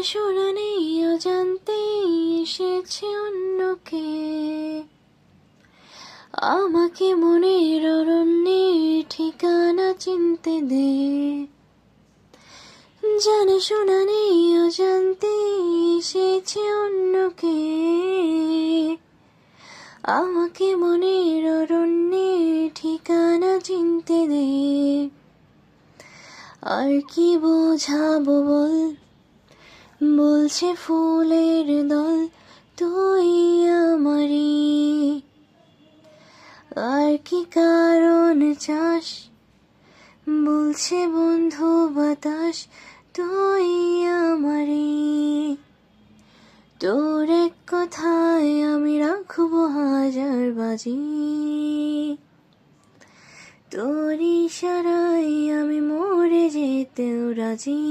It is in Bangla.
শোনা নেই অজান্তেই এসেছে অন্যকে, আমাকে মনের অরণ্যে ঠিকানা চিনতে দে। জানা শোনা নেই অজান্তেই এসেছে অন্যকে, আমাকে মনের অরণ্যে ঠিকানা চিনতে দে। আর কি বোঝাবো বল, বলছে ফুলের দল তুই আমারি। আর কি কারণ চাস, বলছে বন্ধু বাতাস তুই আমারি। তোর এক কথায় আমি রাখবো হাজার বাজি, তোর ইশারায় আমি মরে যেতেও রাজি।